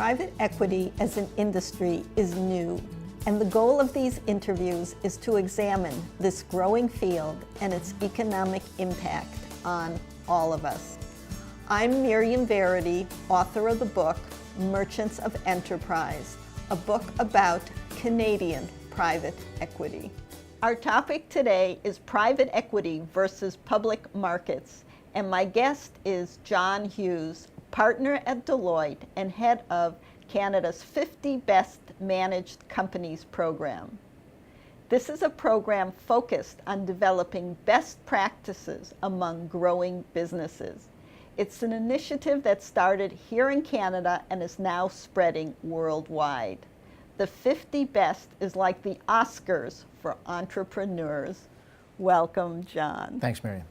Private equity as an industry is new, and the goal of these interviews is to examine this growing field and its economic impact on all of us. I'm Miriam Varadi, author of the book Merchants of Enterprise, a book about Canadian private equity. Our topic today is private equity versus public markets, and my guest is John Hughes, partner at Deloitte and head of Canada's 50 Best Managed Companies program. This is a program focused on developing best practices among growing businesses. It's an initiative that started here in Canada and is now spreading worldwide. The 50 Best is like the Oscars for entrepreneurs. Welcome, John. Thanks, Miriam.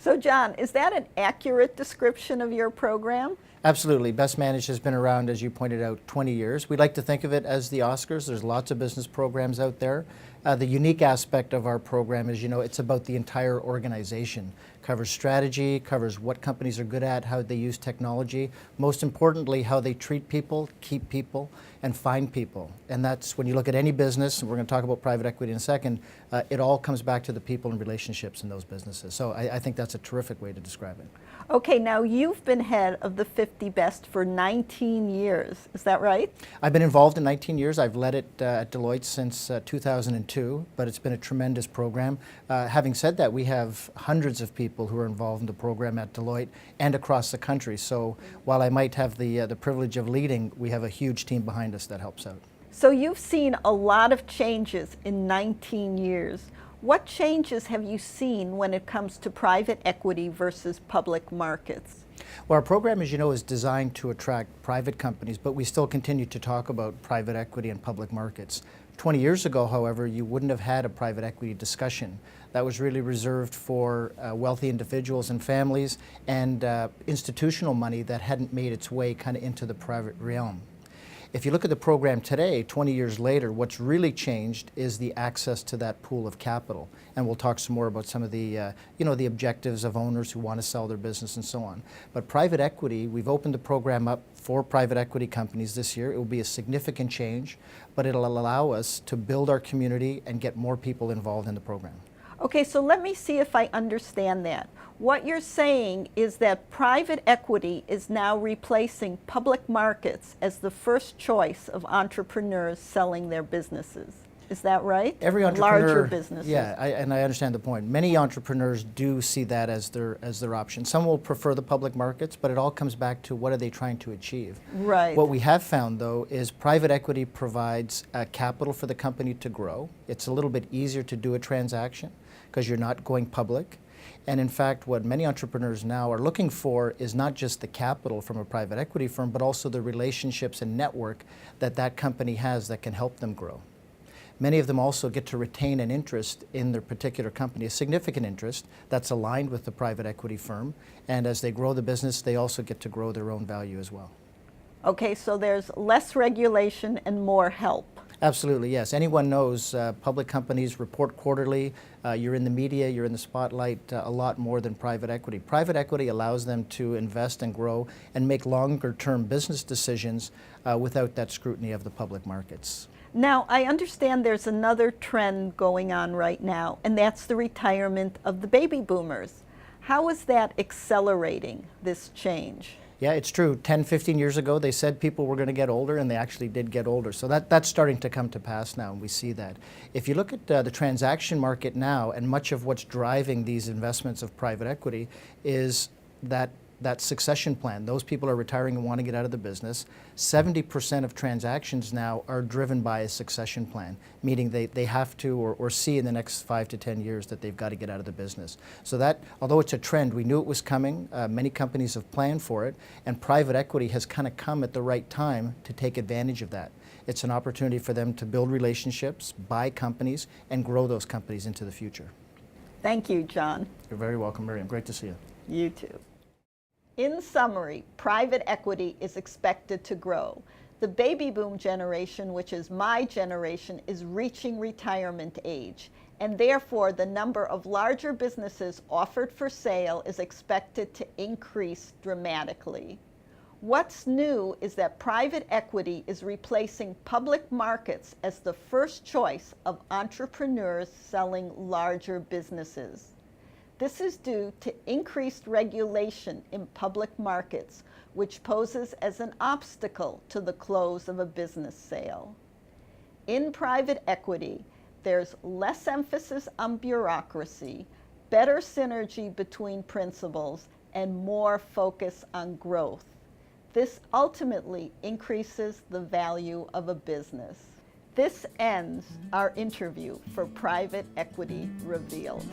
So, John, is that an accurate description of your program? Absolutely. Best Managed has been around, as you pointed out, 20 years. We like to think of it as the Oscars. There's lots of business programs out there. The unique aspect of our program is, it's about the entire organization. Covers strategy, covers what companies are good at, how they use technology, most importantly, how they treat people, keep people, and find people. And that's when you look at any business, and we're going to talk about private equity in a second, it all comes back to the people and relationships in those businesses. So I think that's a terrific way to describe it. Okay, now you've been head of the 50 Best for 19 years, is that right? I've been involved in 19 years. I've led it at Deloitte since 2002, but it's been a tremendous program. Having said that, we have hundreds of people who are involved in the program at Deloitte and across the country. So while I might have the privilege of leading, we have a huge team behind us that helps out. So you've seen a lot of changes in 19 years. What changes have you seen when it comes to private equity versus public markets? Well, our program, as you know, is designed to attract private companies, but we still continue to talk about private equity and public markets. 20 years ago, however, you wouldn't have had a private equity discussion. That was really reserved for wealthy individuals and families and institutional money that hadn't made its way kind of into the private realm. If you look at the program today, 20 years later, what's really changed is the access to that pool of capital. And we'll talk some more about some of the, the objectives of owners who want to sell their business and so on. But private equity, we've opened the program up for private equity companies this year. It will be a significant change, but it'll allow us to build our community and get more people involved in the program. Okay, so let me see if I understand that. What you're saying is that private equity is now replacing public markets as the first choice of entrepreneurs selling their businesses. Is that right? Every entrepreneur, larger businesses. Yeah, and I understand the point. Many entrepreneurs do see that as their option. Some will prefer the public markets, but it all comes back to what are they trying to achieve. Right. What we have found, though, is private equity provides capital for the company to grow. It's a little bit easier to do a transaction because you're not going public. And in fact, what many entrepreneurs now are looking for is not just the capital from a private equity firm, but also the relationships and network that that company has that can help them grow. Many of them also get to retain an interest in their particular company, a significant interest that's aligned with the private equity firm. And as they grow the business, they also get to grow their own value as well. Okay, so there's less regulation and more help. Absolutely, yes. Anyone knows public companies report quarterly. You're in the media, you're in the spotlight a lot more than private equity. Private equity allows them to invest and grow and make longer-term business decisions without that scrutiny of the public markets. Now, I understand there's another trend going on right now, and that's the retirement of the baby boomers. How is that accelerating this change? Yeah, it's true. 10, 15 years ago, they said people were going to get older, and they actually did get older. So that's starting to come to pass now, and we see that. If you look at the transaction market now, and much of what's driving these investments of private equity is that succession plan. Those people are retiring and want to get out of the business. 70% of transactions now are driven by a succession plan, meaning they have to or see in the next 5 to 10 years that they've got to get out of the business. So that, although it's a trend, we knew it was coming. Many companies have planned for it, and private equity has kind of come at the right time to take advantage of that. It's an opportunity for them to build relationships, buy companies, and grow those companies into the future. Thank you, John. You're very welcome, Miriam. Great to see you. You too. In summary, private equity is expected to grow. The baby boom generation, which is my generation, is reaching retirement age, and therefore the number of larger businesses offered for sale is expected to increase dramatically. What's new is that private equity is replacing public markets as the first choice of entrepreneurs selling larger businesses. This is due to increased regulation in public markets, which poses as an obstacle to the close of a business sale. In private equity, there's less emphasis on bureaucracy, better synergy between principals, and more focus on growth. This ultimately increases the value of a business. This ends our interview for Private Equity Revealed.